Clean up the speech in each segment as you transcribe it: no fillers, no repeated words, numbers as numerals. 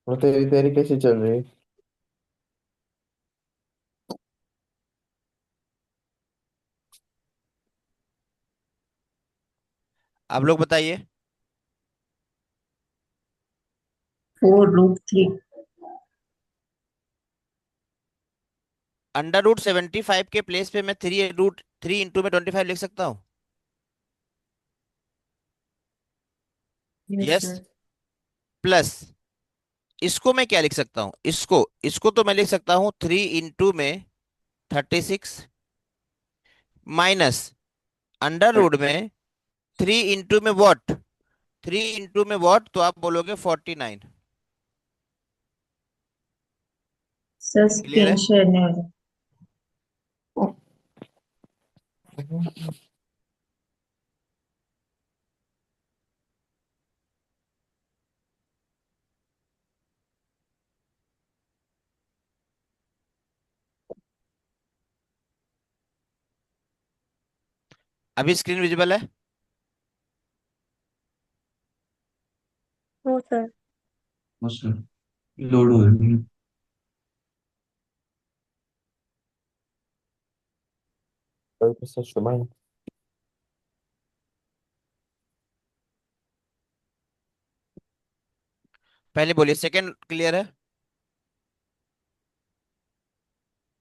और तेरी तेरी कैसी चल रही? आप लोग बताइए। 4√3। अंडर रूट 75 के प्लेस पे मैं 3 रूट 3 इंटू में 25 लिख सकता हूँ। Yes yes. सर। प्लस इसको मैं क्या लिख सकता हूँ, इसको इसको तो मैं लिख सकता हूँ 3 इंटू में 36 माइनस अंडर रूट में 3 इंटू में वॉट। 3 इंटू में वॉट तो आप बोलोगे 49। सर क्लियर स्क्रीन है। शेयर नहीं हो रहा। अभी स्क्रीन विजिबल है। हो सर। मुश्किल लोड हो रही है। कोई तो सच तो भाई। पहले बोलिए सेकंड क्लियर है।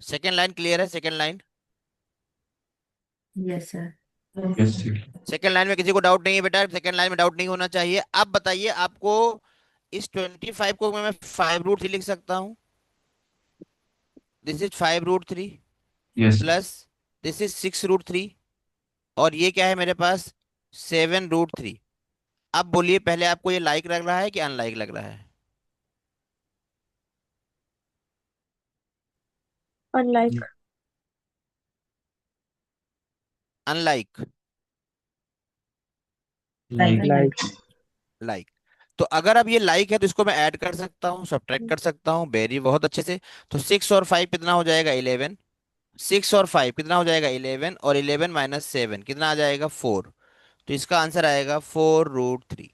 सेकंड लाइन क्लियर है, second line. Yes sir. Yes ठीक। सेकंड लाइन में किसी को डाउट नहीं है बेटा, सेकंड लाइन में डाउट नहीं होना चाहिए। अब बताइए आपको, इस 25 को मैं 5 रूट 3 लिख सकता हूँ। This is 5 root 3 yes. Plus this is 6 root 3, और ये क्या है मेरे पास, 7 रूट 3। अब बोलिए पहले आपको ये लाइक लग रहा है कि अनलाइक लग रहा है। Unlike. Unlike. Like like. Like. Like. तो अगर अब ये लाइक है तो इसको मैं ऐड कर सकता हूँ, सब्ट्रैक्ट कर सकता हूँ, वेरी बहुत अच्छे से। तो 6 और 5 कितना हो जाएगा, 11। 6 और 5 कितना हो जाएगा, 11, और 11 - 7 कितना आ जाएगा, 4। तो इसका आंसर आएगा 4 रूट 3।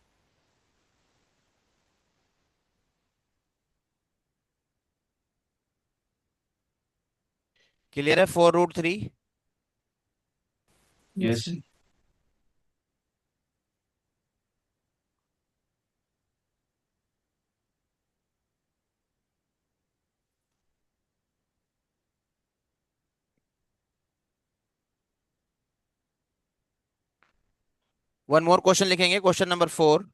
क्लियर है, 4 root 3। Yes yes. Sir. One more question लिखेंगे, क्वेश्चन नंबर 4।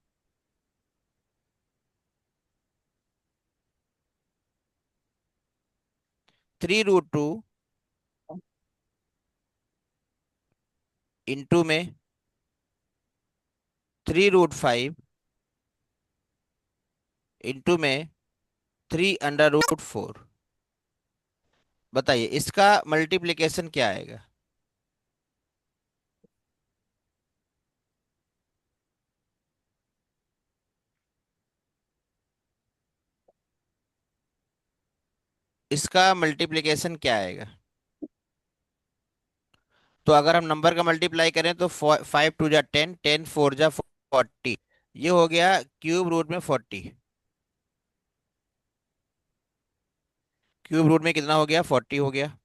3 रूट 2 इंटू में 3 रूट 5 इंटू में 3 अंडर रूट 4। बताइए इसका मल्टीप्लिकेशन क्या आएगा। इसका मल्टीप्लिकेशन क्या आएगा। तो अगर हम नंबर का मल्टीप्लाई करें तो 5 2 जा 10, 10 4 जा 40। ये हो गया क्यूब रूट में 40। क्यूब रूट में कितना हो गया, 40 हो गया।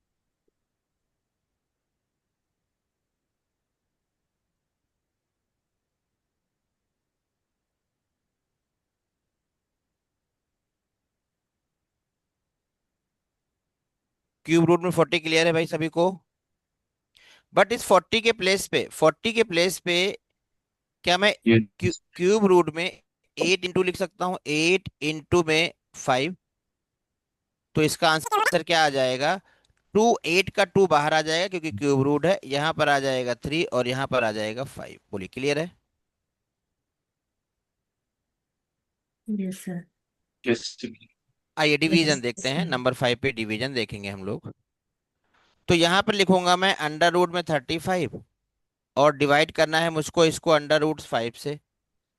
क्यूब रूट में 40 क्लियर है भाई सभी को। बट इस 40 के प्लेस पे क्या मैं यस। क्यूब रूट में 8 इंटू लिख सकता हूँ, 8 इंटू में 5। तो इसका आंसर क्या आ जाएगा, 8 का 2 बाहर आ जाएगा क्योंकि क्यूब रूट है, यहाँ पर आ जाएगा 3 और यहाँ पर आ जाएगा 5। बोलिए क्लियर है। Yes sir. यस। आइए डिवीजन देखते यस हैं, नंबर 5 पे डिवीजन देखेंगे हम लोग। तो यहाँ पर लिखूंगा मैं अंडर रूट में 35, और डिवाइड करना है मुझको इसको अंडर रूट 5 से।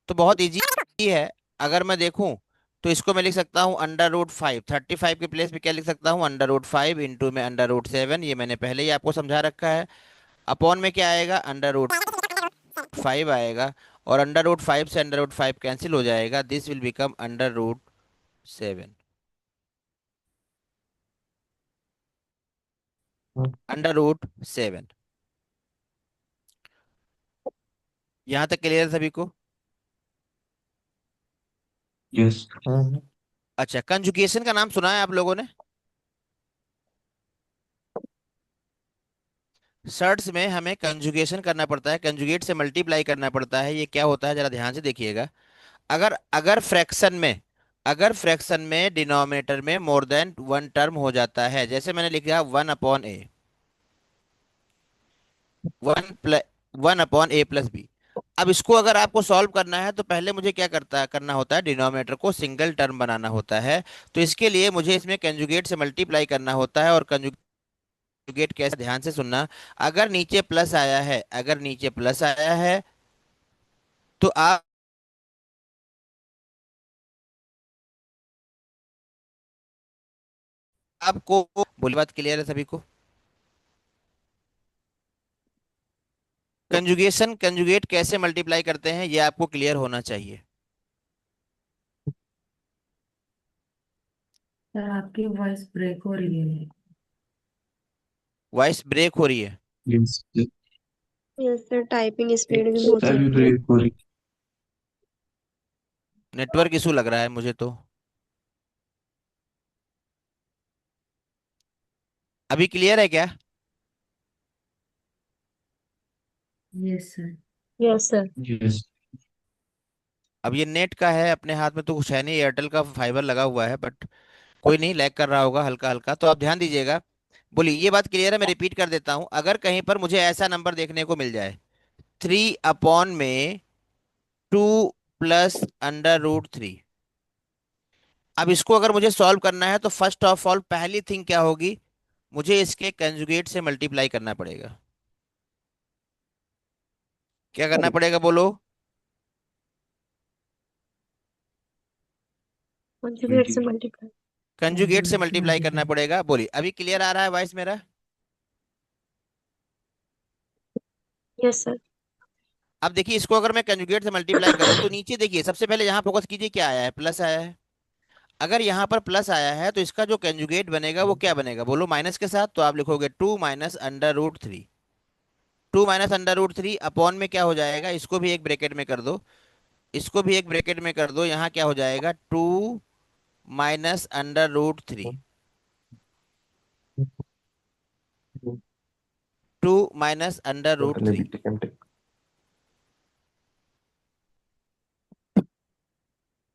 तो बहुत इजी है। अगर मैं देखूं तो इसको मैं लिख सकता हूँ अंडर रूट 5, 35 के प्लेस पे क्या लिख सकता हूँ, अंडर रूट 5 इंटू में अंडर रूट 7, ये मैंने पहले ही आपको समझा रखा है। अपॉन में क्या आएगा, अंडर रूट 5 आएगा, और अंडर रूट 5 से अंडर रूट 5 कैंसिल हो जाएगा, this will become under root 7 हाँ, √7। यहां तक क्लियर है सभी को? यस। अच्छा, कंजुगेशन का नाम सुना है आप लोगों ने? सर्ट्स में हमें कंजुगेशन करना पड़ता है, कंजुगेट से मल्टीप्लाई करना पड़ता है। ये क्या होता है जरा ध्यान से देखिएगा। अगर अगर फ्रैक्शन में डिनोमिनेटर में मोर देन वन टर्म हो जाता है, जैसे मैंने लिखा 1/a, 1/a+b। अब इसको अगर आपको सॉल्व करना है तो पहले मुझे क्या करना होता है, डिनोमिनेटर को सिंगल टर्म बनाना होता है। तो इसके लिए मुझे इसमें कंजुगेट से मल्टीप्लाई करना होता है। और कंजुगेट कैसे, ध्यान से सुनना। अगर नीचे प्लस आया है, अगर नीचे प्लस आया है तो आपको, बोली बात क्लियर है सभी को? कंजुगेट कैसे मल्टीप्लाई करते हैं ये आपको क्लियर होना चाहिए। सर आपकी वॉइस ब्रेक हो रही है। वॉइस ब्रेक हो रही है? Yes. Yes sir, typing speed भी बहुत अभी होती है। ब्रेक हो रही। नेटवर्क इशू लग रहा है मुझे तो। अभी क्लियर है क्या? Yes sir. Yes sir. Yes. अब ये नेट का है, अपने हाथ में तो कुछ है नहीं, एयरटेल का फाइबर लगा हुआ है, बट कोई नहीं, लैग कर रहा होगा हल्का हल्का, तो आप ध्यान दीजिएगा। बोलिए, ये बात क्लियर है? मैं रिपीट कर देता हूं। अगर कहीं पर मुझे ऐसा नंबर देखने को मिल जाए, 3/2 + √3। अब इसको अगर मुझे सॉल्व करना है तो फर्स्ट ऑफ ऑल पहली थिंग क्या होगी, मुझे इसके कंजुगेट से मल्टीप्लाई करना पड़ेगा। क्या करना पड़ेगा बोलो? कंजुगेट से मल्टीप्लाई। कंजुगेट से कंजुगेट से मल्टीप्लाई करना मल्टीप्लाई। पड़ेगा। बोलिए, अभी क्लियर आ रहा है वॉइस मेरा? Yes sir. अब देखिए, इसको अगर मैं कंजुगेट से मल्टीप्लाई करूं तो नीचे देखिए, सबसे पहले यहाँ फोकस कीजिए, क्या आया है? प्लस आया है। अगर यहाँ पर प्लस आया है तो इसका जो कंजुगेट बनेगा वो क्या बनेगा बोलो? माइनस के साथ। तो आप लिखोगे 2 - √3। 2 - √3 अपॉन में क्या हो जाएगा, इसको भी एक ब्रैकेट में कर दो, इसको भी एक ब्रैकेट में कर दो। यहाँ क्या हो जाएगा, 2 - √3। 2 - √3।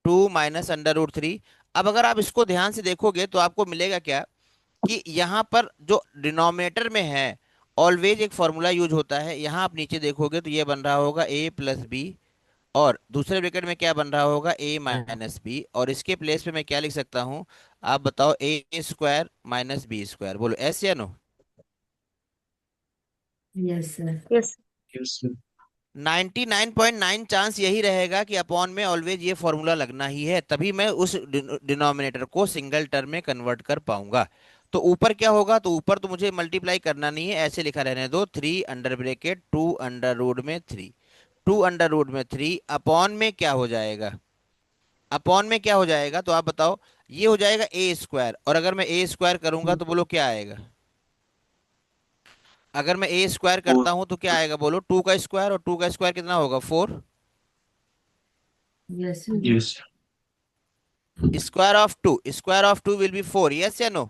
√3। अब अगर आप इसको ध्यान से देखोगे तो आपको मिलेगा क्या, कि यहाँ पर जो डिनोमिनेटर में है ऑलवेज एक फॉर्मूला यूज होता है। यहाँ आप नीचे देखोगे तो ये बन रहा होगा a+b, और दूसरे ब्रैकेट में क्या बन रहा होगा, a - b, और इसके प्लेस पे मैं क्या लिख सकता हूँ? आप बताओ, a² - b²। बोलो एस या no? Yes sir. Yes. Yes. 99.9 chance यही रहेगा कि अपॉन में ऑलवेज ये फॉर्मूला लगना ही है, तभी मैं उस डिनोमिनेटर को सिंगल टर्म में कन्वर्ट कर पाऊंगा। तो ऊपर क्या होगा, तो ऊपर तो मुझे मल्टीप्लाई करना नहीं है, ऐसे लिखा रहने दो, 3 √2 2 √3 अपॉन में क्या हो जाएगा, अपॉन में क्या हो जाएगा, तो आप बताओ। ये हो जाएगा a², और अगर मैं a² करूंगा तो बोलो क्या आएगा? अगर मैं a² करता हूं तो क्या आएगा बोलो? 2 का स्क्वायर, और 2 का स्क्वायर कितना होगा, 4। Yes sir. Yes. Square of two will be 4, yes या no?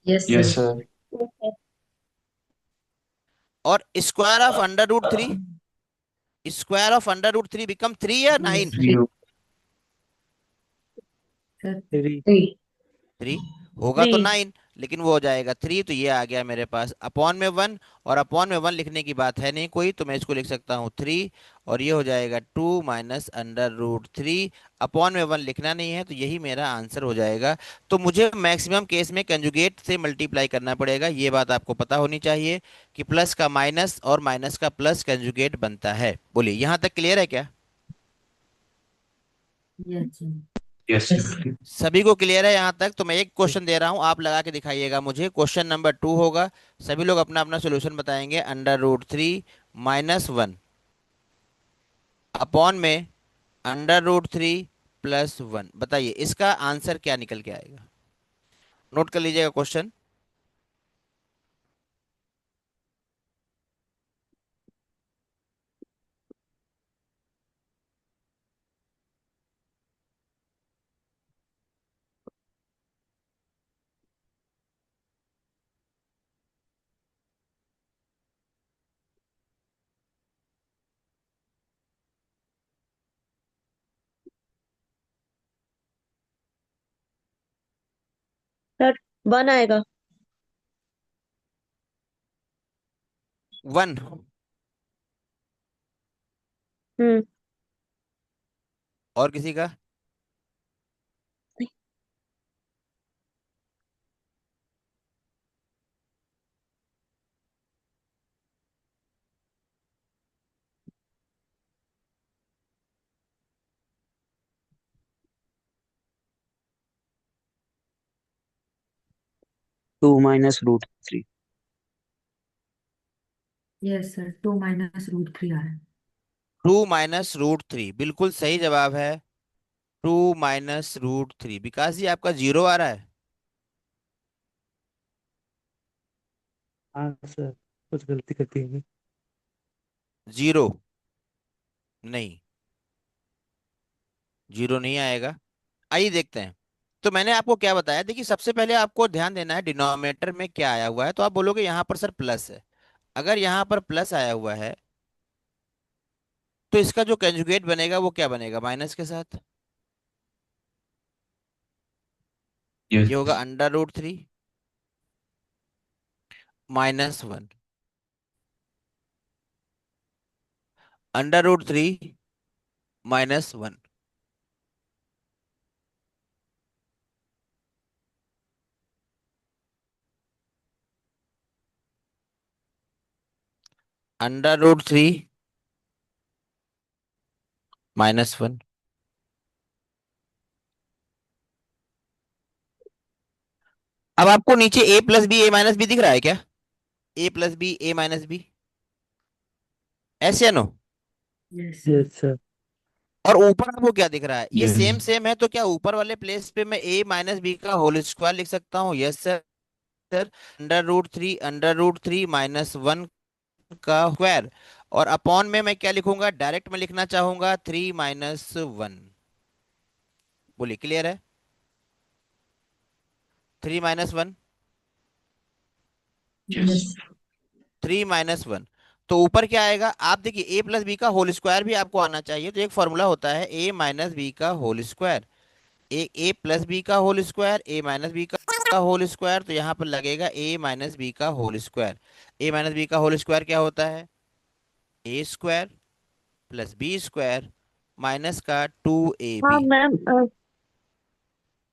Yes yes sir. Sir. और स्क्वायर ऑफ √3 बिकम 3 या yes 9? Sir. Zero. Sir three. 3। 3 होगा तो 3। 9, लेकिन वो हो जाएगा 3, तो ये आ गया मेरे पास अपॉन में 1। और अपॉन में 1 लिखने की बात है नहीं कोई, तो मैं इसको लिख सकता हूँ 3, और ये हो जाएगा 2 - √3। अपॉन में 1 लिखना नहीं है, तो यही मेरा आंसर हो जाएगा। तो मुझे मैक्सिमम केस में कंजुगेट से मल्टीप्लाई करना पड़ेगा, ये बात आपको पता होनी चाहिए, कि प्लस का माइनस और माइनस का प्लस कंजुगेट बनता है। बोलिए, यहाँ तक क्लियर है क्या? Yes sir. Yes yes sir. Sir. सभी को क्लियर है यहाँ तक? तो मैं एक क्वेश्चन दे रहा हूँ, आप लगा के दिखाइएगा मुझे। क्वेश्चन नंबर 2 होगा, सभी लोग अपना अपना सोल्यूशन बताएंगे। √3 - 1 अपॉन में √3 प्लस वन, बताइए इसका आंसर क्या निकल के आएगा? नोट कर लीजिएगा क्वेश्चन। सर 1 आएगा। वन। हम्म। और किसी का? Two minus root three. Yes sir, 2 - √3 आ रहा है। 2 - √3 बिल्कुल सही जवाब है। 2 - √3। विकास जी आपका जीरो आ रहा है। हाँ सर, कुछ गलती करती है। जीरो नहीं, जीरो नहीं आएगा। आइए देखते हैं। तो मैंने आपको क्या बताया, देखिए सबसे पहले आपको ध्यान देना है डिनोमिनेटर में क्या आया हुआ है। तो आप बोलोगे यहाँ पर सर प्लस है। अगर यहाँ पर प्लस आया हुआ है तो इसका जो कंजुगेट बनेगा वो क्या बनेगा? माइनस के साथ। ये होगा यस। √3 -1। √3 -1। √3 -1। अब आपको नीचे a+b a-b दिख रहा है क्या? a+b a-b, ऐसे या no? Yes sir. Yes sir. और ऊपर आपको क्या दिख रहा है? ये यस। सेम सेम है, तो क्या ऊपर वाले प्लेस पे मैं a-b का होल स्क्वायर लिख सकता हूँ? Yes sir. √3 -1 का स्क्वायर। और अपॉन में मैं क्या लिखूंगा? डायरेक्ट में लिखना चाहूंगा 3 - 1। बोलिए, क्लियर है? 3 - 1। यस। यस। 3 - 1। तो ऊपर क्या आएगा? आप देखिए a+b का होल स्क्वायर भी आपको आना चाहिए। तो एक फॉर्मूला होता है a-b का होल स्क्वायर। a+b का होल स्क्वायर, a-b का होल स्क्वायर। तो यहाँ पर लगेगा a-b का होल स्क्वायर। a-b का होल स्क्वायर क्या होता है? a² + b² माइनस का 2ab। हाँ मैम,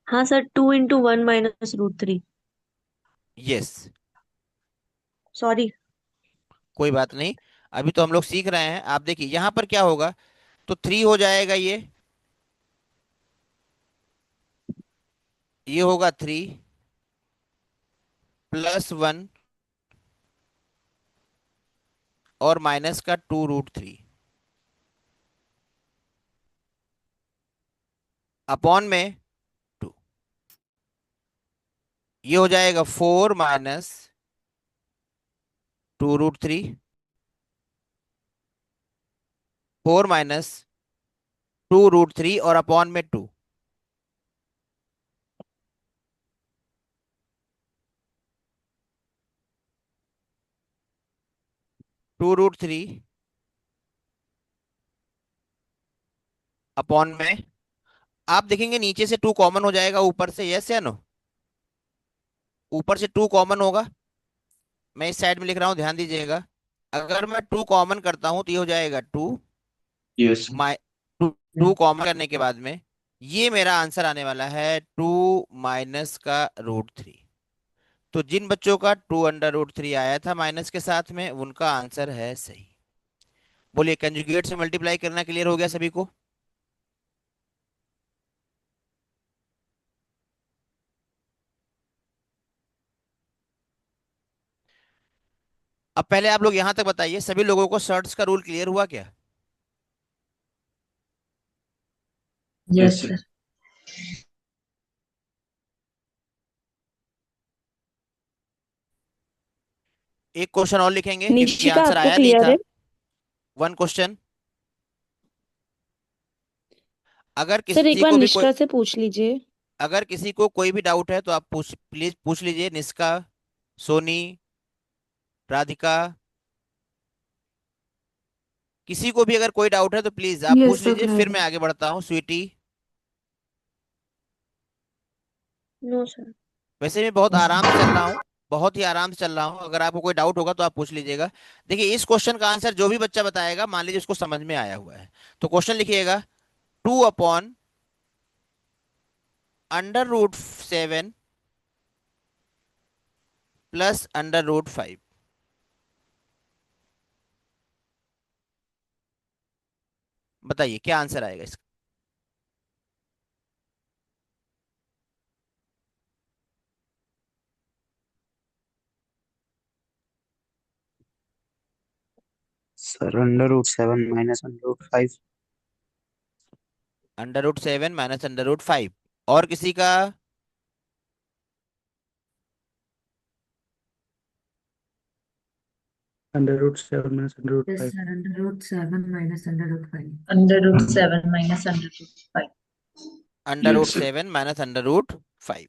हाँ सर, 2 × 1 - √3। यस। सॉरी। कोई बात नहीं, अभी तो हम लोग सीख रहे हैं। आप देखिए यहाँ पर क्या होगा, तो 3 हो जाएगा ये होगा 3 +1 और माइनस का 2√3 अपॉन में 2। ये हो जाएगा 4 -2√3। 4 -2√3 और अपॉन में 2। 2√3 अपॉन में, आप देखेंगे नीचे से 2 कॉमन हो जाएगा ऊपर से। यस या नो? ऊपर से 2 कॉमन होगा। मैं इस साइड में लिख रहा हूं, ध्यान दीजिएगा। अगर मैं 2 कॉमन करता हूं तो ये हो जाएगा 2 यस। माइ 2 कॉमन करने के बाद में ये मेरा आंसर आने वाला है 2 माइनस का √3। तो जिन बच्चों का 2 √3 आया था माइनस के साथ में, उनका आंसर है सही। बोलिए, कंजुगेट से मल्टीप्लाई करना क्लियर हो गया सभी को? अब पहले आप लोग यहां तक बताइए, सभी लोगों को शर्ट्स का रूल क्लियर हुआ क्या? Yes, sir. एक क्वेश्चन और लिखेंगे क्योंकि निशिका आंसर आपको आया नहीं क्लियर था। है? One question. अगर सर एक किसी बार को भी कोई निशिका से पूछ लीजिए। अगर किसी को कोई भी डाउट है तो आप प्लीज पूछ लीजिए। निष्का, सोनी, राधिका, किसी को भी अगर कोई डाउट है तो प्लीज आप पूछ Yes, sir, लीजिए, फिर clear. मैं आगे बढ़ता हूँ। Sweety, no sir. वैसे मैं बहुत आराम से चल रहा हूँ, बहुत ही आराम से चल रहा हूँ। अगर आपको कोई डाउट होगा तो आप पूछ लीजिएगा। देखिए, इस क्वेश्चन का आंसर जो भी बच्चा बताएगा, मान लीजिए उसको समझ में आया हुआ है, तो क्वेश्चन लिखिएगा 2/√7 प्लस √5। बताइए क्या आंसर आएगा इसका। Sir √7 minus √5। √7 माइनस √5। और किसी का? √7 minus Yes, √5। sir. Under root 7 minus under root 5. Under root 7 minus under root 5. √7 minus √5।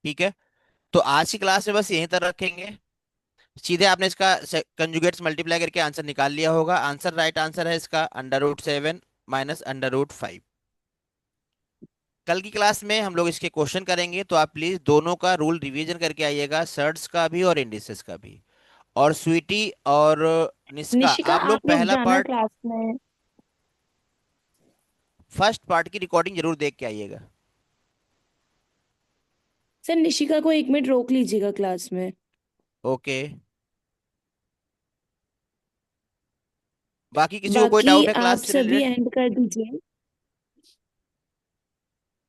ठीक है, तो आज की क्लास में बस यहीं तक रखेंगे। सीधे आपने इसका कंजुगेट्स मल्टीप्लाई करके आंसर निकाल लिया होगा। आंसर, राइट आंसर है इसका √7 माइनस √5। कल की क्लास में हम लोग इसके क्वेश्चन करेंगे, तो आप प्लीज दोनों का रूल रिवीजन करके आइएगा, सर्ट्स का भी और इंडिसेस का भी। और स्वीटी और निष्का, निशिका आप लोग आप लोग पहला जाना पार्ट, क्लास में। फर्स्ट पार्ट की रिकॉर्डिंग जरूर देख के आइएगा। सर निशिका को 1 मिनट रोक लीजिएगा क्लास में। ओके। बाकी किसी को कोई बाकी डाउट है क्लास आप से सभी रिलेटेड? एंड कर दीजिए।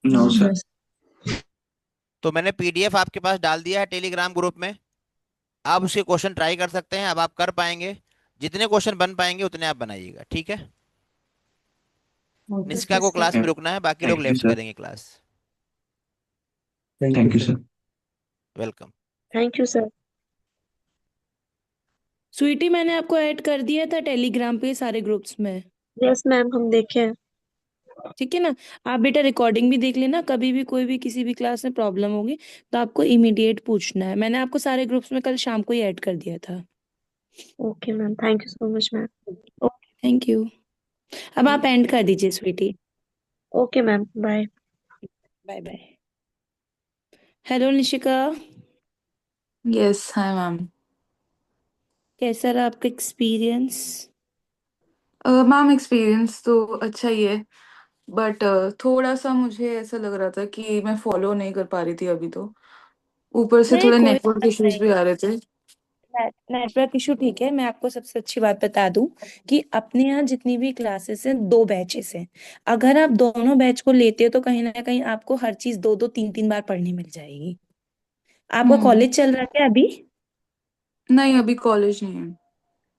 No sir. तो मैंने पीडीएफ आपके पास डाल दिया है टेलीग्राम ग्रुप में। आप उसके क्वेश्चन ट्राई कर सकते हैं। अब आप कर पाएंगे, जितने क्वेश्चन बन पाएंगे उतने आप बनाइएगा, ठीक है। Okay, निष्का को sir. क्लास में रुकना है, बाकी लोग थैंक यू लेफ्ट सर। करेंगे class. Thank you sir. Welcome. Thank you sir. Sweety मैंने आपको ऐड कर दिया था टेलीग्राम पे सारे ग्रुप्स में। यस मैम हम देखे हैं। ठीक है ना। आप बेटा रिकॉर्डिंग भी देख लेना, कभी भी कोई भी किसी भी क्लास में प्रॉब्लम होगी तो आपको इमीडिएट पूछना है। मैंने आपको सारे ग्रुप्स में कल शाम को ही ऐड कर दिया था। Okay ma'am, thank you so much ma'am. Okay thank you. अब आप एंड कर दीजिए Sweety. Okay ma'am, bye. Bye bye. Hello Nishika, Yes, hi ma'am. कैसा रहा आपका एक्सपीरियंस? मैम एक्सपीरियंस तो अच्छा ही है, बट थोड़ा सा मुझे ऐसा लग रहा था कि मैं फॉलो नहीं कर पा रही थी अभी तो। ऊपर से नहीं थोड़े कोई नेटवर्क बात इश्यूज नहीं। भी आ रहे थे। नेटवर्क इशू ठीक है। मैं आपको सबसे अच्छी बात बता दूं कि अपने यहाँ जितनी भी क्लासेस हैं 2 बैचेस हैं। अगर आप दोनों बैच को लेते हो तो कहीं ना कहीं आपको हर चीज 2-2 3-3 बार पढ़नी मिल जाएगी। आपका हम्म। कॉलेज चल रहा है क्या अभी? नहीं, अभी कॉलेज नहीं है।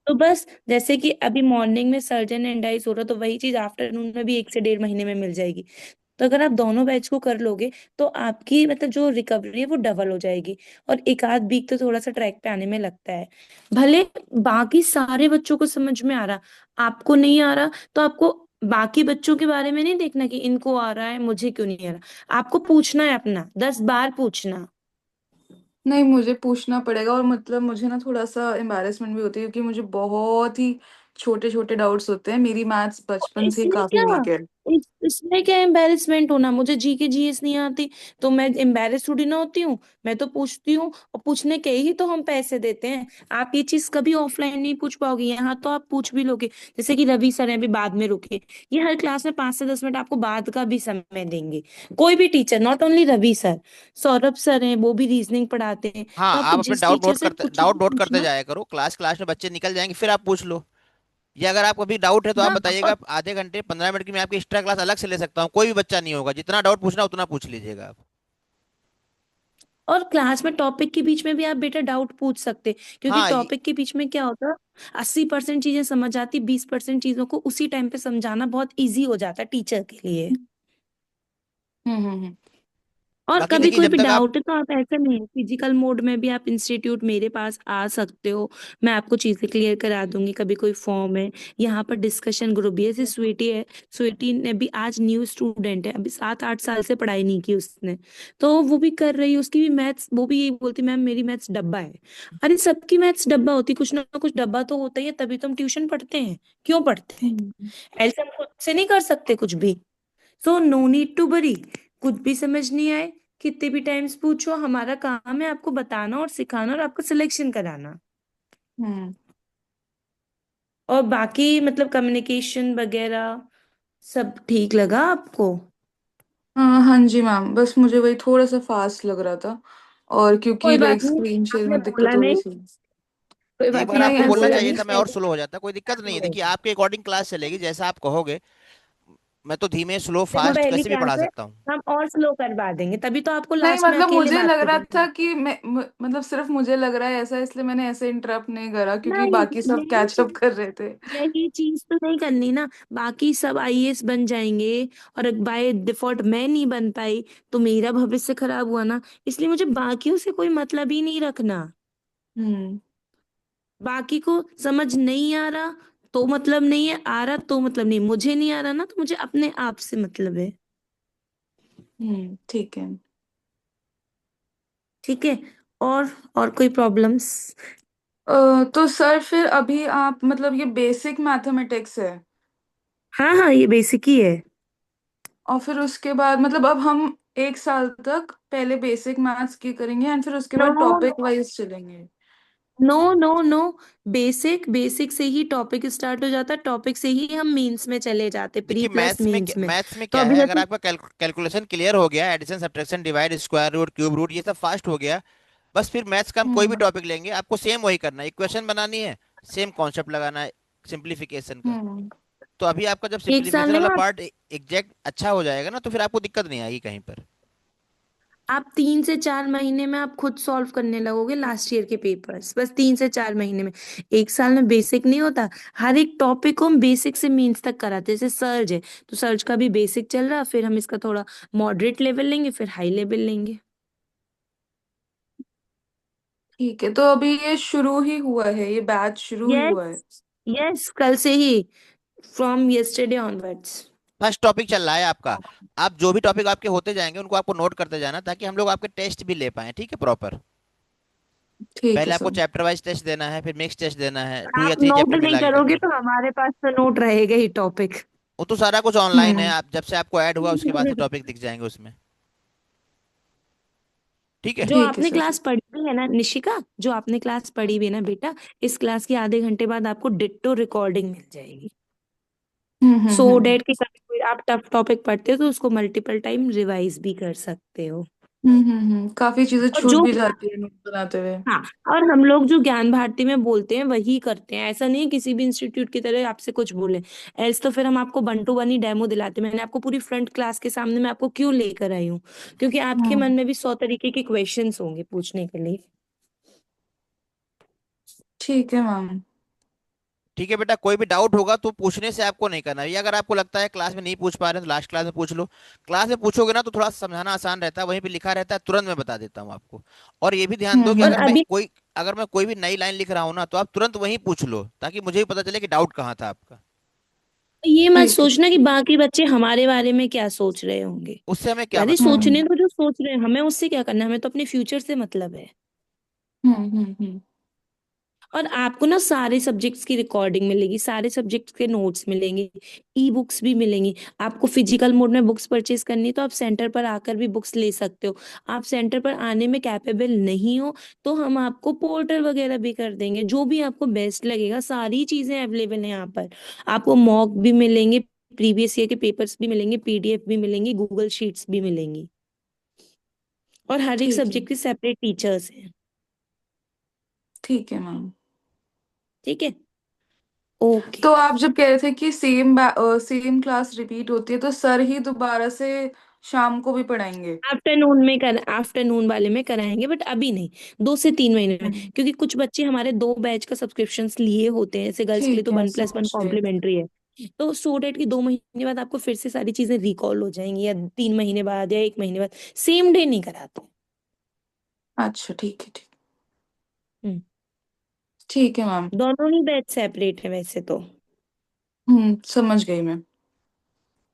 तो बस जैसे कि अभी मॉर्निंग में सर्जन एंड डाइस हो रहा तो वही चीज आफ्टरनून में भी 1 से 1.5 महीने में मिल जाएगी। तो अगर आप दोनों बैच को कर लोगे तो आपकी मतलब जो रिकवरी है वो डबल हो जाएगी। और एक आध वीक तो थोड़ा सा ट्रैक पे आने में लगता है। भले बाकी सारे बच्चों को समझ में आ रहा, आपको नहीं आ रहा, तो आपको बाकी बच्चों के बारे में नहीं देखना कि इनको आ रहा है मुझे क्यों नहीं आ रहा। आपको पूछना है, अपना 10 बार पूछना। नहीं, मुझे पूछना पड़ेगा, और मतलब मुझे ना थोड़ा सा एम्बैरेसमेंट भी होती है क्योंकि मुझे बहुत ही छोटे छोटे डाउट्स होते हैं। मेरी मैथ्स बचपन से ही इसमें काफी क्या, वीक है। इसमें क्या एम्बेरसमेंट होना? मुझे जी के जीएस नहीं आती तो मैं एम्बेरस थोड़ी ना होती हूँ। मैं तो पूछती हूँ, और पूछने के ही तो हम पैसे देते हैं। आप ये चीज कभी ऑफलाइन नहीं पूछ पाओगे, यहाँ तो आप पूछ भी लोगे। जैसे कि रवि सर है, अभी बाद में रुके, ये हर क्लास में 5 से 10 मिनट आपको बाद का भी समय देंगे। कोई भी teacher, not only Ravi sir, Saurabh sir हैं वो भी रीजनिंग पढ़ाते हैं। तो हाँ, आपको आप अपने जिस टीचर से कुछ डाउट भी नोट करते पूछना। जाया करो। क्लास क्लास में बच्चे निकल जाएंगे, फिर आप पूछ लो। या अगर आपको अभी डाउट है तो आप हाँ, बताइएगा, और आधे घंटे 15 मिनट की मैं आपकी एक्स्ट्रा क्लास अलग से ले सकता हूँ। कोई भी बच्चा नहीं होगा, जितना डाउट पूछना उतना पूछ लीजिएगा आप। और क्लास में टॉपिक के बीच में भी आप बेटा डाउट पूछ सकते, क्योंकि हाँ टॉपिक के बीच में क्या होता है, 80% चीजें समझ आती, 20% चीजों को उसी टाइम पे समझाना बहुत इजी हो जाता है टीचर के लिए। हम्म। और बाकी कभी देखिए कोई जब भी तक आप डाउट है तो आप ऐसे नहीं, फिजिकल मोड में भी आप इंस्टीट्यूट मेरे पास आ सकते हो, मैं आपको चीजें क्लियर करा दूंगी। कभी कोई फॉर्म है, यहाँ पर डिस्कशन ग्रुप भी है, जैसे स्वीटी है, स्वीटी ने भी आज न्यू स्टूडेंट है, अभी 7-8 साल से पढ़ाई नहीं की उसने, तो वो भी कर रही है, उसकी भी मैथ्स, वो भी यही बोलती मैम मेरी मैथ्स डब्बा है। अरे सबकी मैथ्स डब्बा होती, कुछ ना कुछ डब्बा तो होता ही है, तभी तो हम ट्यूशन पढ़ते हैं। क्यों पढ़ते हैं? हम्म ऐसे हम खुद से नहीं कर सकते कुछ भी। So no need to worry, कुछ भी समझ नहीं आए कितने भी टाइम्स पूछो, हमारा काम है आपको बताना और सिखाना और आपका सिलेक्शन कराना। हम्म। और बाकी मतलब कम्युनिकेशन वगैरह सब ठीक लगा आपको? हाँ हाँ जी मैम, बस मुझे वही थोड़ा सा फास्ट लग रहा था, और क्योंकि कोई बात लाइक नहीं, स्क्रीन शेयर आपने में बोला दिक्कत हो रही नहीं, थी। कोई एक बात बार नहीं, नहीं आपको आपने बोलना ऐसे, बोला चाहिए नहीं था, मैं और स्लो हो जाता, कोई दिक्कत नहीं है। देखिए आपके अकॉर्डिंग क्लास चलेगी, जैसा आप कहोगे। मैं तो धीमे स्लो देखो फास्ट पहली कैसे भी क्लास पढ़ा है, सकता हूँ। हम और स्लो करवा देंगे, तभी तो आपको नहीं लास्ट में मतलब अकेले मुझे बात लग रहा करनी था है। कि मतलब सिर्फ मुझे लग रहा है ऐसा, इसलिए मैंने ऐसे इंटरप्ट नहीं करा, क्योंकि नहीं, बाकी सब यही कैच अप कर रहे थे। यही चीज तो नहीं करनी ना, बाकी सब आईएएस बन जाएंगे और बाय डिफॉल्ट मैं नहीं बन पाई तो मेरा भविष्य खराब हुआ ना, इसलिए मुझे बाकियों से कोई मतलब ही नहीं रखना। हम्म बाकी को समझ नहीं आ रहा तो मतलब नहीं है, आ रहा तो मतलब नहीं, मुझे नहीं आ रहा ना तो मुझे अपने आप से मतलब है। ठीक है। ठीक है। और कोई प्रॉब्लम्स? तो सर फिर अभी आप मतलब ये बेसिक मैथमेटिक्स है, हाँ हाँ, ये बेसिक ही है। और फिर उसके बाद मतलब अब हम एक साल तक पहले बेसिक मैथ्स की करेंगे एंड फिर उसके नो बाद टॉपिक नो वाइज चलेंगे। No no no, basic basic से ही टॉपिक स्टार्ट हो जाता है, टॉपिक से ही हम मीन्स में चले जाते, प्री देखिए प्लस मीन्स में। मैथ्स में तो क्या अभी है, अगर जैसे आपका कैलकुलेशन क्लियर हो गया, addition subtraction divide square root cube root ये सब फास्ट हो गया, बस फिर मैथ्स का हम कोई भी हम्म टॉपिक लेंगे, आपको सेम वही करना है, इक्वेशन बनानी है, सेम कॉन्सेप्ट लगाना है, सिंप्लीफिकेशन का। हम्म तो अभी आपका जब एक साल सिंप्लीफिकेशन में वाला ना पार्ट एग्जैक्ट अच्छा हो जाएगा ना, तो फिर आपको दिक्कत नहीं आएगी कहीं पर। आप 3 से 4 महीने में आप खुद सॉल्व करने लगोगे लास्ट ईयर के पेपर्स, बस 3 से 4 महीने में। एक साल में बेसिक नहीं होता, हर एक टॉपिक को हम बेसिक से मीन्स तक कराते हैं। जैसे सर्ज है तो सर्ज का भी बेसिक चल रहा, फिर हम इसका थोड़ा मॉडरेट लेवल लेंगे, फिर हाई लेवल लेंगे। ठीक है, तो अभी ये शुरू ही हुआ है, ये बैच शुरू ही हुआ है। यस यस, कल से ही, from yesterday onwards. First topic चल रहा है आपका। आप जो भी टॉपिक आपके होते जाएंगे उनको आपको नोट करते जाना, ताकि हम लोग आपके टेस्ट भी ले पाए, ठीक है प्रॉपर। ठीक है पहले आपको सर। चैप्टर वाइज टेस्ट देना है, फिर मिक्स टेस्ट देना है, टू या आप थ्री नोट चैप्टर नहीं मिला के करोगे करना है। तो हमारे पास तो नोट रहेगा ही टॉपिक। वो तो सारा कुछ ऑनलाइन है, हम्म आप जब से आपको ऐड हुआ उसके बाद से टॉपिक दिख जाएंगे उसमें। ठीक है। जो ठीक है आपने सर। क्लास पढ़ी हुई है ना निशिका, जो आपने क्लास पढ़ी हुई है ना बेटा, इस क्लास के आधे घंटे बाद आपको डिट्टो रिकॉर्डिंग मिल जाएगी। सो हम्म। डेट की कभी कोई आप टफ टॉपिक पढ़ते हो तो उसको मल्टीपल टाइम रिवाइज भी कर सकते हो। काफी चीजें और छूट जो, भी जाती है नोट बनाते हुए। हाँ, और हम लोग जो ज्ञान भारती में बोलते हैं वही करते हैं, ऐसा नहीं है किसी भी इंस्टीट्यूट की तरह आपसे कुछ बोले। एल्स तो फिर हम आपको 1 to 1 ही डेमो दिलाते हैं। मैंने आपको पूरी फ्रंट क्लास के सामने मैं आपको क्यों लेकर आई हूँ? क्योंकि आपके मन हम्म में भी 100 तरीके के क्वेश्चंस होंगे पूछने के लिए। ठीक है मैम। ठीक है बेटा, कोई भी डाउट होगा तो पूछने से आपको नहीं करना, ये अगर आपको लगता है क्लास में नहीं पूछ पा रहे हैं तो लास्ट क्लास में पूछ लो। क्लास में पूछोगे ना तो थोड़ा समझाना आसान रहता है, वहीं पे लिखा रहता है, तुरंत मैं बता देता हूँ आपको। और ये भी ध्यान दो कि और हम्म। अभी अगर मैं कोई भी नई लाइन लिख रहा हूँ ना, तो आप तुरंत वहीं पूछ लो, ताकि मुझे भी पता चले कि डाउट कहाँ था आपका। ये मत ठीक है। सोचना कि बाकी बच्चे हमारे बारे में क्या सोच रहे होंगे। उससे हमें क्या यार ये मतलब है। सोचने दो, जो सोच रहे हैं हमें उससे क्या करना है, हमें तो अपने फ्यूचर से मतलब है। हम्म। और आपको ना सारे सब्जेक्ट्स की रिकॉर्डिंग मिलेगी, सारे सब्जेक्ट्स के नोट्स मिलेंगे, ई बुक्स भी मिलेंगी। आपको फिजिकल मोड में बुक्स परचेज करनी है तो आप सेंटर पर आकर भी बुक्स ले सकते हो। आप सेंटर पर आने में कैपेबल नहीं हो तो हम आपको पोर्टर वगैरह भी कर देंगे, जो भी आपको बेस्ट लगेगा, सारी चीजें अवेलेबल हैं यहाँ पर। आपको मॉक भी मिलेंगे, प्रीवियस ईयर के पेपर्स भी मिलेंगे, पीडीएफ भी मिलेंगी, गूगल शीट्स भी मिलेंगी। और हर एक ठीक है। सब्जेक्ट के सेपरेट टीचर्स हैं। ठीक है मैम। ठीक है। ओके। तो आप जब कह रहे थे कि सेम क्लास रिपीट होती है, तो सर ही दोबारा से शाम को भी पढ़ाएंगे? आफ्टरनून वाले में कराएंगे, बट अभी नहीं, 2 से 3 महीने में, हम्म, क्योंकि कुछ बच्चे हमारे 2 बैच का सब्सक्रिप्शन लिए होते हैं, जैसे गर्ल्स के लिए तो ठीक है, 1+1 समझ गए। कॉम्प्लीमेंट्री है। तो सो डेट की 2 महीने बाद आपको फिर से सारी चीजें रिकॉल हो जाएंगी, या 3 महीने बाद या 1 महीने बाद, सेम डे नहीं कराते। अच्छा, ठीक है, ठीक। हम्म। ठीक है मैम। दोनों ही बैच सेपरेट है वैसे तो। समझ गई मैं।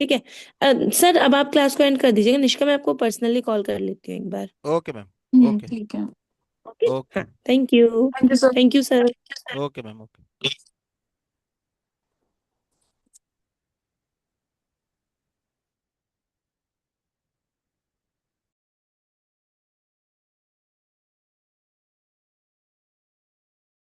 ठीक है। सर अब आप क्लास को एंड कर दीजिएगा, निष्का मैं आपको पर्सनली कॉल कर लेती हूँ एक बार। Okay ma'am. ओके। ठीक है। ओके। हाँ, thank you. Thank you sir. Thank you sir. Okay ma'am. Okay.